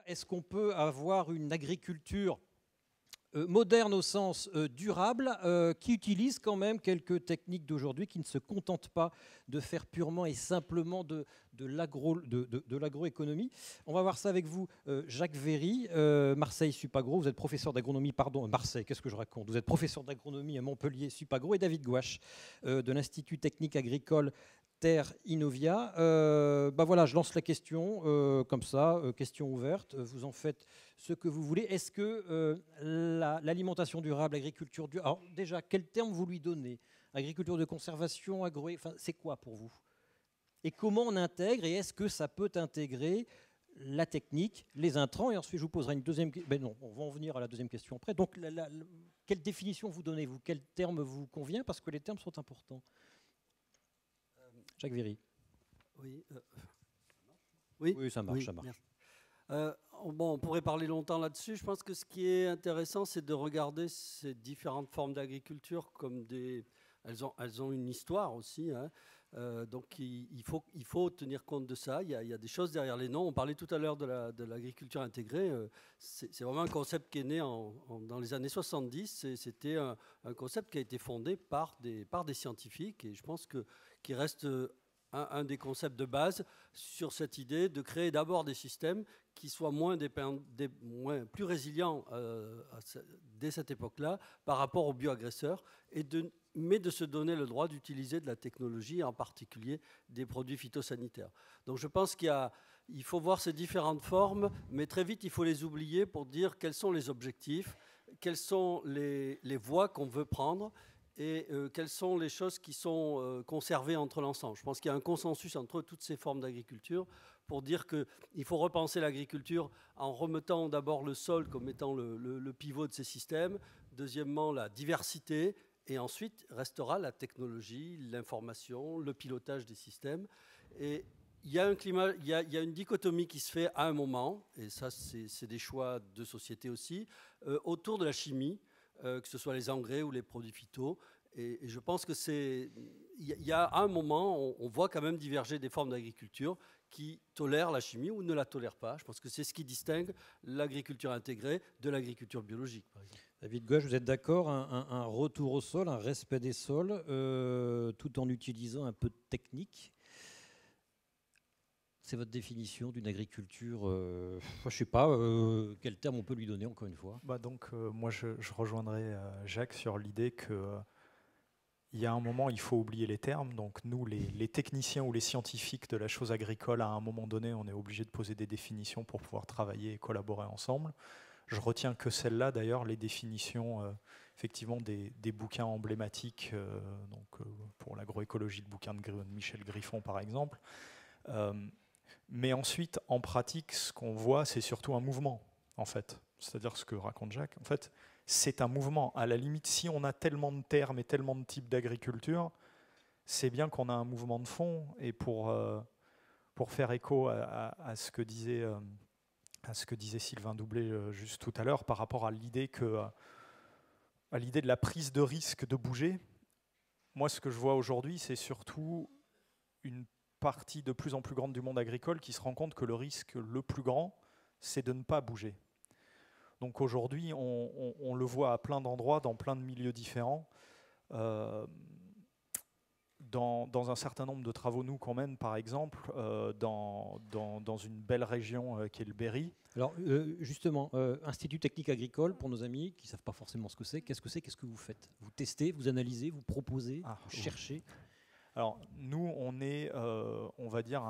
est-ce qu'on peut avoir une agriculture moderne au sens durable, qui utilise quand même quelques techniques d'aujourd'hui, qui ne se contentent pas de faire purement et simplement de l'agroéconomie. On va voir ça avec vous, Jacques Véry, Marseille Supagro. Vous êtes professeur d'agronomie, pardon, Marseille, qu'est-ce que je raconte? Vous êtes professeur d'agronomie à Montpellier Supagro, et David Gouache de l'Institut technique agricole Terre Innovia. Voilà, je lance la question comme ça, question ouverte. Vous en faites ce que vous voulez. Est-ce que l'alimentation durable, l'agriculture durable... Alors déjà, quel terme vous lui donnez? Agriculture de conservation, enfin, c'est quoi pour vous? Et comment on intègre? Et est-ce que ça peut intégrer la technique, les intrants? Et ensuite, je vous poserai une deuxième question. Ben non, on va en venir à la deuxième question après. Donc, quelle définition vous donnez-vous? Quel terme vous convient? Parce que les termes sont importants. Jacques Véry. Oui, oui, ça marche. Ça marche. On pourrait parler longtemps là-dessus. Je pense que ce qui est intéressant, c'est de regarder ces différentes formes d'agriculture comme des... Elles ont une histoire aussi, hein. Donc il faut tenir compte de ça. Il y a des choses derrière les noms. On parlait tout à l'heure de l'agriculture intégrée. C'est vraiment un concept qui est né dans les années 70. C'était un concept qui a été fondé par des scientifiques, et je pense qu'il reste un des concepts de base sur cette idée de créer d'abord des systèmes qui soient plus résilients dès cette époque-là par rapport aux bioagresseurs, mais de se donner le droit d'utiliser de la technologie, en particulier des produits phytosanitaires. Donc je pense qu'il faut voir ces différentes formes, mais très vite il faut les oublier pour dire quels sont les objectifs, quelles sont les voies qu'on veut prendre, et quelles sont les choses qui sont conservées entre l'ensemble. Je pense qu'il y a un consensus entre toutes ces formes d'agriculture pour dire qu'il faut repenser l'agriculture en remettant d'abord le sol comme étant le pivot de ces systèmes, deuxièmement la diversité, et ensuite restera la technologie, l'information, le pilotage des systèmes. Et il y a une dichotomie qui se fait à un moment, et ça c'est des choix de société aussi, autour de la chimie, que ce soit les engrais ou les produits phyto. Et je pense que il y a un moment, on voit quand même diverger des formes d'agriculture qui tolèrent la chimie ou ne la tolèrent pas. Je pense que c'est ce qui distingue l'agriculture intégrée de l'agriculture biologique, par exemple. David Gouache, vous êtes d'accord, un retour au sol, un respect des sols, tout en utilisant un peu de technique? C'est votre définition d'une agriculture, je ne sais pas, quel terme on peut lui donner, encore une fois? Moi, je rejoindrai Jacques sur l'idée que il y a un moment, il faut oublier les termes. Donc nous, les techniciens ou les scientifiques de la chose agricole, à un moment donné, on est obligé de poser des définitions pour pouvoir travailler et collaborer ensemble. Je retiens que celles-là, d'ailleurs, les définitions effectivement des bouquins emblématiques, pour l'agroécologie, le bouquin de Michel Griffon, par exemple. Mais ensuite, en pratique, ce qu'on voit, c'est surtout un mouvement, en fait. C'est-à-dire ce que raconte Jacques. En fait, c'est un mouvement. À la limite, si on a tellement de termes et tellement de types d'agriculture, c'est bien qu'on a un mouvement de fond. Et pour faire écho à ce que disait Sylvain Doublet juste tout à l'heure, par rapport à l'idée de la prise de risque de bouger, moi, ce que je vois aujourd'hui, c'est surtout une partie de plus en plus grande du monde agricole qui se rend compte que le risque le plus grand, c'est de ne pas bouger. Donc aujourd'hui, on le voit à plein d'endroits, dans plein de milieux différents. Dans un certain nombre de travaux, nous, qu'on mène, par exemple, dans une belle région qui est le Berry. Alors, justement, Institut technique agricole, pour nos amis qui ne savent pas forcément ce que c'est, qu'est-ce que vous faites? Vous testez, vous analysez, vous proposez, vous cherchez? Alors, nous, on est, on va dire,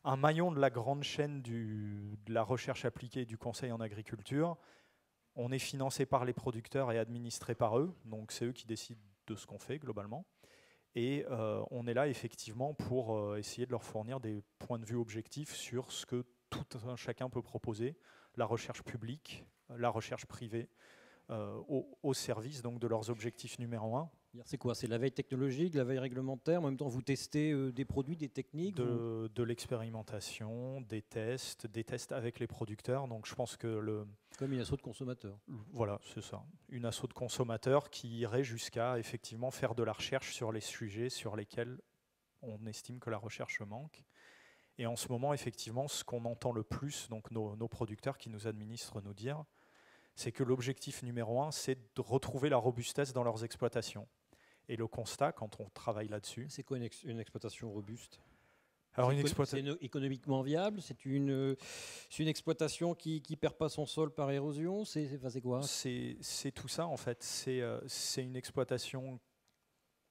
un maillon de la grande chaîne de la recherche appliquée et du conseil en agriculture. On est financé par les producteurs et administré par eux, donc c'est eux qui décident de ce qu'on fait globalement. Et on est là effectivement pour essayer de leur fournir des points de vue objectifs sur ce que tout un chacun peut proposer, la recherche publique, la recherche privée, au service donc de leurs objectifs numéro un. C'est quoi? C'est la veille technologique, la veille réglementaire? En même temps, vous testez des produits, des techniques? De l'expérimentation, des tests avec les producteurs. Donc je pense que comme une asso de consommateurs. Voilà, c'est ça. Une asso de consommateurs qui irait jusqu'à effectivement faire de la recherche sur les sujets sur lesquels on estime que la recherche manque. Et en ce moment, effectivement, ce qu'on entend le plus, donc nos producteurs qui nous administrent nous dire, c'est que l'objectif numéro 1, c'est de retrouver la robustesse dans leurs exploitations. Et le constat, quand on travaille là-dessus... C'est quoi une exploitation robuste? Alors c'est économiquement viable? C'est une exploitation qui ne perd pas son sol par érosion? C'est quoi? C'est tout ça, en fait. C'est une exploitation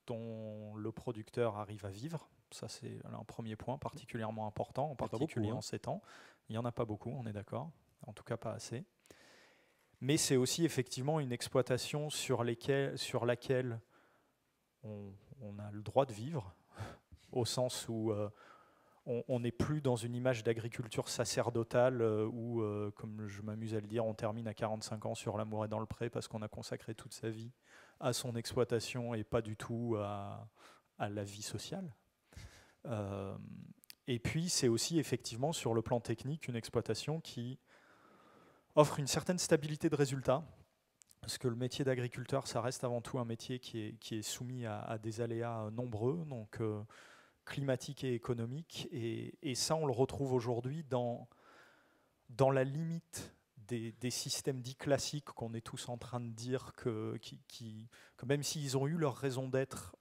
dont le producteur arrive à vivre. Ça, c'est un premier point particulièrement important, en particulier en ces temps. Il n'y en a pas beaucoup, on est d'accord. En tout cas, pas assez. Mais c'est aussi effectivement une exploitation sur laquelle on a le droit de vivre, au sens où on n'est plus dans une image d'agriculture sacerdotale où, comme je m'amuse à le dire, on termine à 45 ans sur l'amour et dans le pré parce qu'on a consacré toute sa vie à son exploitation et pas du tout à la vie sociale. Et puis c'est aussi effectivement sur le plan technique une exploitation qui offre une certaine stabilité de résultat, parce que le métier d'agriculteur, ça reste avant tout un métier qui est soumis à des aléas nombreux, donc climatiques et économiques, et ça on le retrouve aujourd'hui dans la limite des systèmes dits classiques qu'on est tous en train de dire que même s'ils ont eu leur raison d'être,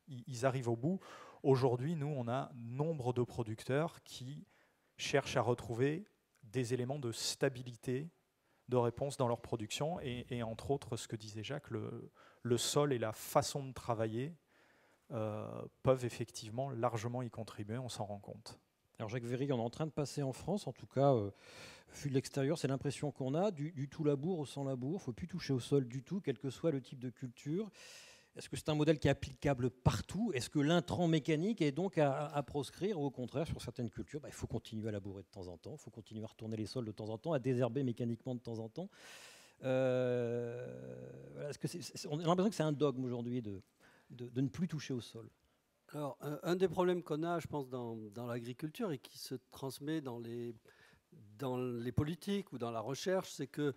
ils arrivent au bout. Aujourd'hui, nous, on a nombre de producteurs qui cherchent à retrouver des éléments de stabilité, de réponse dans leur production, et entre autres, ce que disait Jacques, le sol et la façon de travailler peuvent effectivement largement y contribuer, on s'en rend compte. Alors Jacques Véry, on est en train de passer en France, en tout cas, vu de l'extérieur, c'est l'impression qu'on a, du tout labour au sans labour, il ne faut plus toucher au sol du tout, quel que soit le type de culture. Est-ce que c'est un modèle qui est applicable partout? Est-ce que l'intrant mécanique est donc à proscrire? Ou au contraire, sur certaines cultures, il faut continuer à labourer de temps en temps, il faut continuer à retourner les sols de temps en temps, à désherber mécaniquement de temps en temps. Voilà, on a l'impression que c'est un dogme aujourd'hui de ne plus toucher au sol. Alors, un des problèmes qu'on a, je pense, dans l'agriculture et qui se transmet dans les politiques ou dans la recherche, c'est que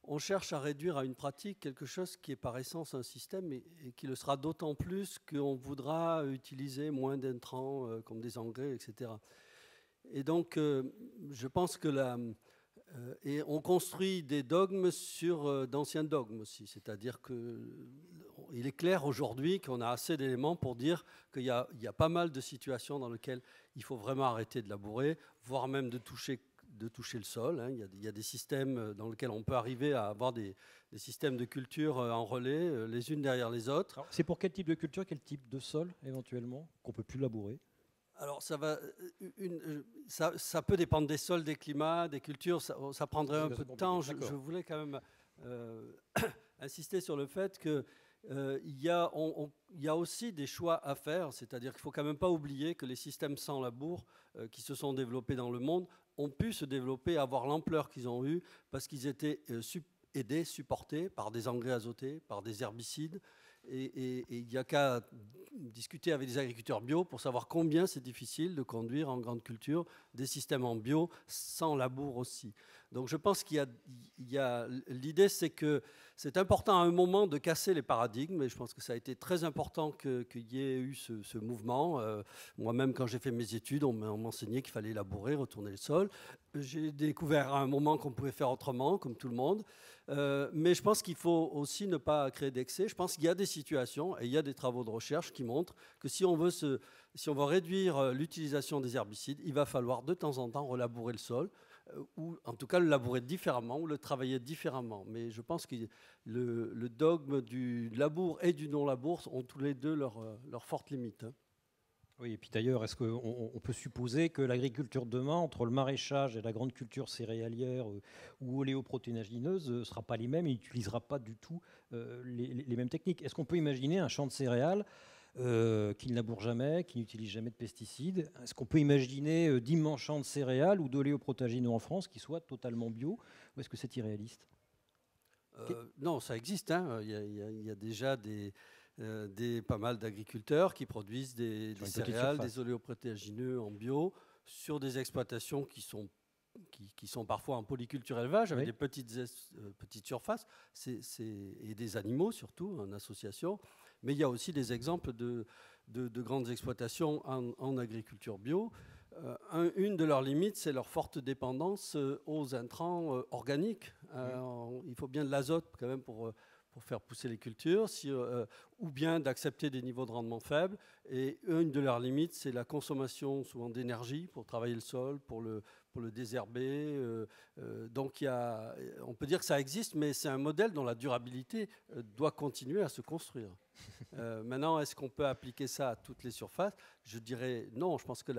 on cherche à réduire à une pratique quelque chose qui est par essence un système et qui le sera d'autant plus qu'on voudra utiliser moins d'intrants comme des engrais, etc. Et donc, je pense que et on construit des dogmes sur d'anciens dogmes aussi. C'est-à-dire qu'il est clair aujourd'hui qu'on a assez d'éléments pour dire qu'il y a pas mal de situations dans lesquelles il faut vraiment arrêter de labourer, voire même de toucher le sol. Il y a des systèmes dans lesquels on peut arriver à avoir des systèmes de culture en relais, les unes derrière les autres. Alors, c'est pour quel type de culture, quel type de sol éventuellement, qu'on ne peut plus labourer? Alors ça peut dépendre des sols, des climats, des cultures, ça prendrait un peu de temps. Je voulais quand même insister sur le fait que il y a aussi des choix à faire, c'est-à-dire qu'il ne faut quand même pas oublier que les systèmes sans labour qui se sont développés dans le monde ont pu se développer, avoir l'ampleur qu'ils ont eue parce qu'ils étaient aidés, supportés par des engrais azotés, par des herbicides. Et il n'y a qu'à discuter avec des agriculteurs bio pour savoir combien c'est difficile de conduire en grande culture des systèmes en bio sans labour aussi. Donc je pense qu'il y a l'idée, c'est que c'est important à un moment de casser les paradigmes, et je pense que ça a été très important qu'il y ait eu ce mouvement. Moi-même, quand j'ai fait mes études, on m'enseignait qu'il fallait labourer, retourner le sol. J'ai découvert à un moment qu'on pouvait faire autrement, comme tout le monde. Mais je pense qu'il faut aussi ne pas créer d'excès. Je pense qu'il y a des situations, et il y a des travaux de recherche qui montrent que si on veut réduire l'utilisation des herbicides, il va falloir de temps en temps relabourer le sol, ou en tout cas le labourer différemment, ou le travailler différemment. Mais je pense que le dogme du labour et du non-labour ont tous les deux leurs fortes limites. Oui, et puis d'ailleurs, est-ce qu'on peut supposer que l'agriculture de demain, entre le maraîchage et la grande culture céréalière ou oléoprotéinagineuse, ne sera pas les mêmes et n'utilisera pas du tout les mêmes techniques? Est-ce qu'on peut imaginer un champ de céréales qui ne laboure jamais, qui n'utilise jamais de pesticides? Est-ce qu'on peut imaginer d'immenses champs de céréales ou d'oléoprotéagineux en France qui soient totalement bio, ou est-ce que c'est irréaliste? Non, ça existe. Il y a déjà pas mal d'agriculteurs qui produisent des céréales, des oléoprotéagineux en bio sur des exploitations qui sont parfois en polyculture élevage avec des petites surfaces et des animaux surtout en association. Mais il y a aussi des exemples de grandes exploitations en agriculture bio. Une de leurs limites, c'est leur forte dépendance aux intrants organiques. Il faut bien de l'azote quand même pour faire pousser les cultures, ou bien d'accepter des niveaux de rendement faibles. Et une de leurs limites, c'est la consommation souvent d'énergie pour travailler le sol, pour le désherber. Donc on peut dire que ça existe, mais c'est un modèle dont la durabilité doit continuer à se construire. Maintenant, est-ce qu'on peut appliquer ça à toutes les surfaces? Je dirais non. Je pense que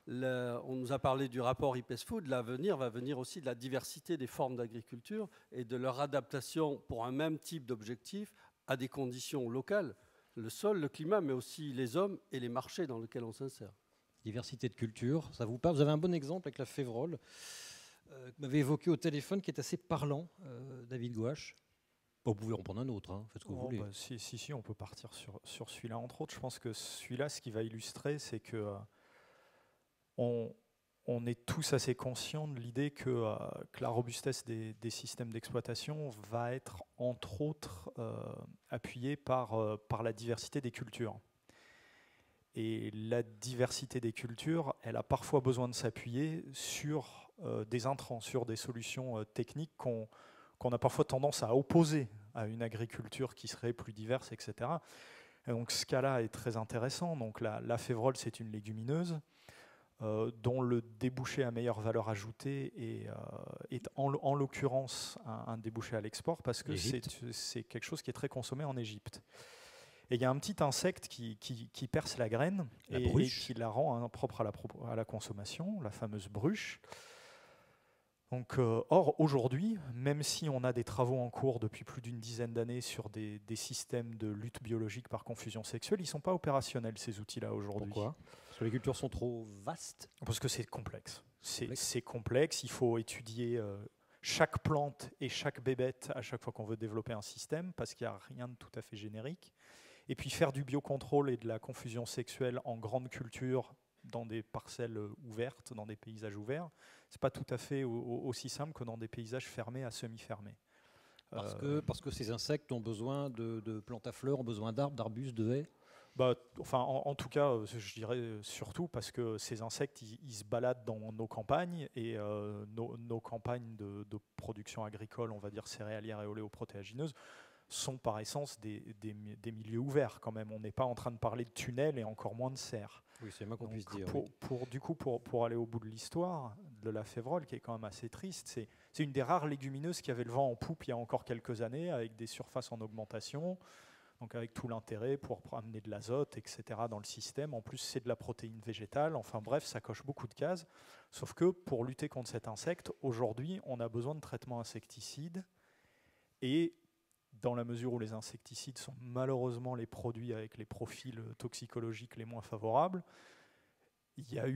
on nous a parlé du rapport IPES-Food. L'avenir va venir aussi de la diversité des formes d'agriculture et de leur adaptation pour un même type d'objectif à des conditions locales, le sol, le climat, mais aussi les hommes et les marchés dans lesquels on s'insère. Diversité de culture, ça vous parle? Vous avez un bon exemple avec la févrole que vous m'avez évoqué au téléphone, qui est assez parlant, David Gouache. Vous pouvez en prendre un autre, hein, faites ce que vous voulez. Si, on peut partir sur celui-là. Entre autres, je pense que celui-là, ce qui va illustrer, c'est que on est tous assez conscients de l'idée que la robustesse des systèmes d'exploitation va être, entre autres, appuyée par la diversité des cultures. Et la diversité des cultures, elle a parfois besoin de s'appuyer sur des intrants, sur des solutions techniques qu'on a parfois tendance à opposer à une agriculture qui serait plus diverse, etc. Et donc ce cas-là est très intéressant. Donc la févrole, c'est une légumineuse dont le débouché à meilleure valeur ajoutée est en l'occurrence un débouché à l'export, parce que c'est quelque chose qui est très consommé en Égypte. Et il y a un petit insecte qui perce la graine et qui la rend propre à la consommation, la fameuse bruche. Donc, or, aujourd'hui, même si on a des travaux en cours depuis plus d'une dizaine d'années sur des systèmes de lutte biologique par confusion sexuelle, ils ne sont pas opérationnels, ces outils-là, aujourd'hui. Pourquoi? Parce que les cultures sont trop vastes? Parce que c'est complexe. C'est complexe, il faut étudier chaque plante et chaque bébête à chaque fois qu'on veut développer un système, parce qu'il n'y a rien de tout à fait générique. Et puis faire du biocontrôle et de la confusion sexuelle en grande culture, dans des parcelles ouvertes, dans des paysages ouverts, c'est pas tout à fait aussi simple que dans des paysages fermés à semi-fermés. Parce que ces insectes ont besoin de plantes à fleurs, ont besoin d'arbres, d'arbustes, de haies? En tout cas, je dirais surtout parce que ces insectes, ils se baladent dans nos campagnes, et nos campagnes de production agricole, on va dire céréalière et oléoprotéagineuse, sont par essence des milieux ouverts quand même. On n'est pas en train de parler de tunnels et encore moins de serres. Oui, c'est moins qu'on puisse dire. Pour aller au bout de l'histoire de la févrole, qui est quand même assez triste, c'est une des rares légumineuses qui avait le vent en poupe il y a encore quelques années, avec des surfaces en augmentation, donc avec tout l'intérêt pour amener de l'azote, etc. dans le système. En plus, c'est de la protéine végétale. Enfin bref, ça coche beaucoup de cases. Sauf que pour lutter contre cet insecte, aujourd'hui, on a besoin de traitements insecticides, et dans la mesure où les insecticides sont malheureusement les produits avec les profils toxicologiques les moins favorables, il y a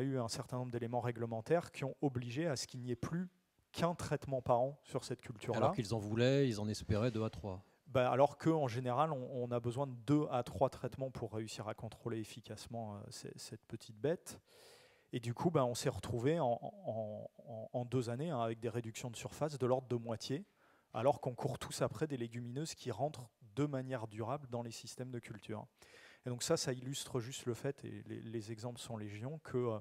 eu un certain nombre d'éléments réglementaires qui ont obligé à ce qu'il n'y ait plus qu'un traitement par an sur cette culture-là. Alors qu'ils en voulaient, ils en espéraient 2 à 3. Alors qu'en général, on a besoin de 2 à 3 traitements pour réussir à contrôler efficacement cette petite bête. Et du coup, on s'est retrouvé en 2 années avec des réductions de surface de l'ordre de moitié, alors qu'on court tous après des légumineuses qui rentrent de manière durable dans les systèmes de culture. Et donc ça illustre juste le fait, et les exemples sont légion, que,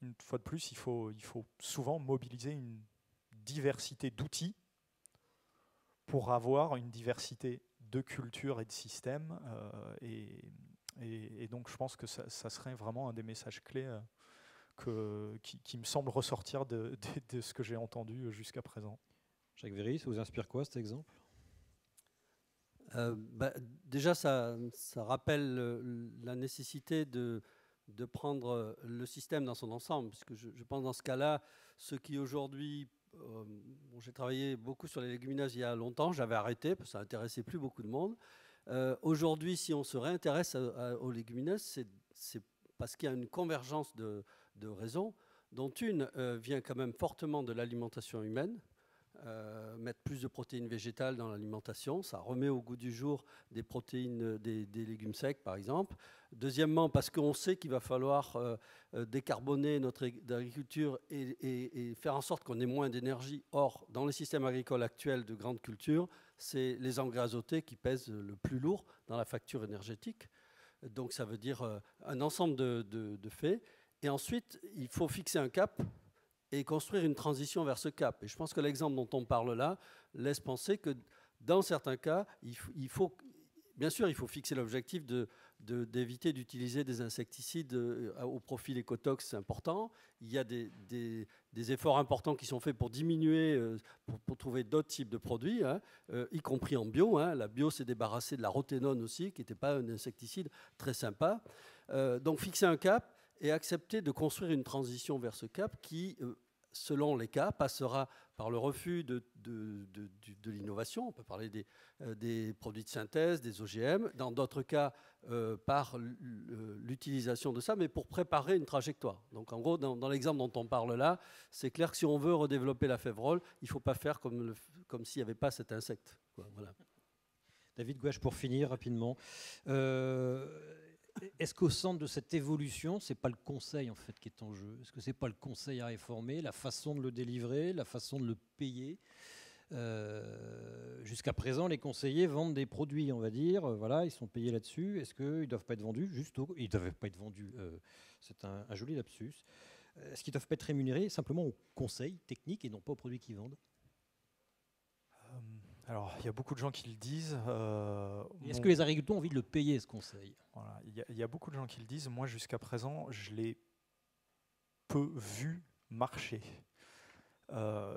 une fois de plus, il faut souvent mobiliser une diversité d'outils pour avoir une diversité de cultures et de systèmes. Et donc je pense que ça serait vraiment un des messages clés qui me semble ressortir de ce que j'ai entendu jusqu'à présent. Jacques Véry, ça vous inspire quoi cet exemple? Déjà, ça rappelle la nécessité de prendre le système dans son ensemble, puisque je pense dans ce cas-là, ceux qui aujourd'hui... j'ai travaillé beaucoup sur les légumineuses il y a longtemps, j'avais arrêté parce que ça n'intéressait plus beaucoup de monde. Aujourd'hui, si on se réintéresse aux légumineuses, c'est parce qu'il y a une convergence de raisons, dont une vient quand même fortement de l'alimentation humaine. Mettre plus de protéines végétales dans l'alimentation, ça remet au goût du jour des protéines des légumes secs, par exemple. Deuxièmement, parce qu'on sait qu'il va falloir décarboner notre agriculture et faire en sorte qu'on ait moins d'énergie. Or, dans les systèmes agricoles actuels de grandes cultures, c'est les engrais azotés qui pèsent le plus lourd dans la facture énergétique. Donc ça veut dire un ensemble de faits. Et ensuite, il faut fixer un cap et construire une transition vers ce cap. Et je pense que l'exemple dont on parle là laisse penser que dans certains cas, il faut, bien sûr, il faut fixer l'objectif d'éviter d'utiliser des insecticides au profit des écotox, c'est important. Il y a des efforts importants qui sont faits pour diminuer, pour trouver d'autres types de produits, hein, y compris en bio. Hein. La bio s'est débarrassée de la roténone aussi, qui n'était pas un insecticide très sympa. Donc fixer un cap et accepter de construire une transition vers ce cap qui, selon les cas, passera par le refus de l'innovation. On peut parler des produits de synthèse, des OGM. Dans d'autres cas, par l'utilisation de ça, mais pour préparer une trajectoire. Donc en gros, dans l'exemple dont on parle là, c'est clair que si on veut redévelopper la févrole, il ne faut pas faire comme s'il n'y avait pas cet insecte. Voilà. David Gouache, pour finir rapidement. Est-ce qu'au centre de cette évolution, ce n'est pas le conseil en fait qui est en jeu? Est-ce que ce n'est pas le conseil à réformer, la façon de le délivrer, la façon de le payer? Jusqu'à présent, les conseillers vendent des produits, on va dire, voilà, ils sont payés là-dessus. Est-ce qu'ils ne doivent pas être vendus ils ne doivent pas être vendus, c'est un joli lapsus. Est-ce qu'ils ne doivent pas être rémunérés simplement aux conseils techniques et non pas aux produits qu'ils vendent? Alors, il y a beaucoup de gens qui le disent. Est-ce que les agriculteurs ont envie de le payer, ce conseil? Voilà, il y a beaucoup de gens qui le disent. Moi, jusqu'à présent, je l'ai peu vu marcher,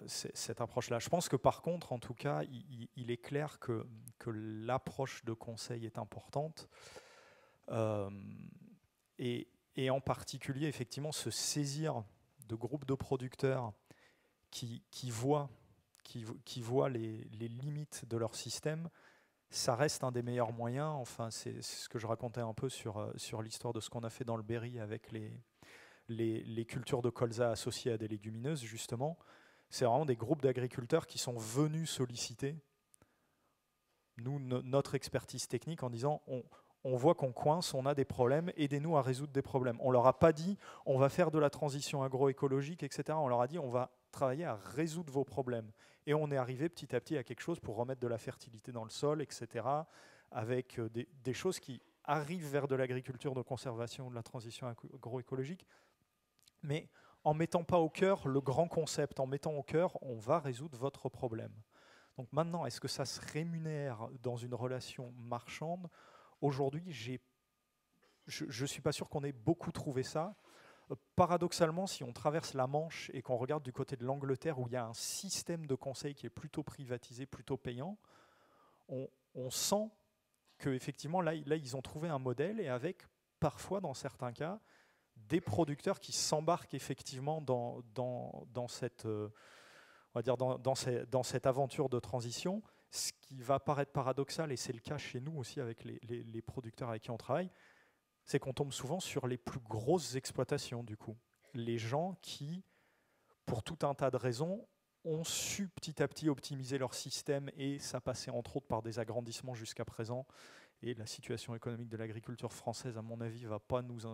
cette approche-là. Je pense que par contre, en tout cas, il est clair que l'approche de conseil est importante. Et en particulier, effectivement, se saisir de groupes de producteurs qui voient les limites de leur système, ça reste un des meilleurs moyens. Enfin, c'est ce que je racontais un peu sur l'histoire de ce qu'on a fait dans le Berry avec les cultures de colza associées à des légumineuses, justement. C'est vraiment des groupes d'agriculteurs qui sont venus solliciter notre expertise technique en disant on voit qu'on coince, on a des problèmes, aidez-nous à résoudre des problèmes. On ne leur a pas dit on va faire de la transition agroécologique, etc. On leur a dit on va travailler à résoudre vos problèmes. Et on est arrivé petit à petit à quelque chose pour remettre de la fertilité dans le sol, etc., avec des choses qui arrivent vers de l'agriculture de conservation, de la transition agroécologique, mais en ne mettant pas au cœur le grand concept, en mettant au cœur on va résoudre votre problème. Donc maintenant, est-ce que ça se rémunère dans une relation marchande? Aujourd'hui, je ne suis pas sûr qu'on ait beaucoup trouvé ça. Paradoxalement, si on traverse la Manche et qu'on regarde du côté de l'Angleterre, où il y a un système de conseil qui est plutôt privatisé, plutôt payant, on sent qu'effectivement, là, ils ont trouvé un modèle, et avec, parfois, dans certains cas, des producteurs qui s'embarquent effectivement dans cette, on va dire dans cette aventure de transition. Ce qui va paraître paradoxal, et c'est le cas chez nous aussi avec les producteurs avec qui on travaille, c'est qu'on tombe souvent sur les plus grosses exploitations du coup. Les gens qui, pour tout un tas de raisons, ont su petit à petit optimiser leur système, et ça passait entre autres par des agrandissements jusqu'à présent. Et la situation économique de l'agriculture française, à mon avis, va pas nous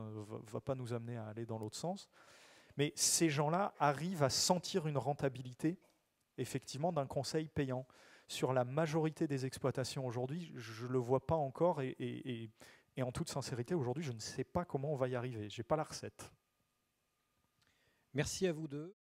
amener à aller dans l'autre sens. Mais ces gens-là arrivent à sentir une rentabilité, effectivement, d'un conseil payant. Sur la majorité des exploitations aujourd'hui, je ne le vois pas encore, et en toute sincérité, aujourd'hui, je ne sais pas comment on va y arriver. Je n'ai pas la recette. Merci à vous deux.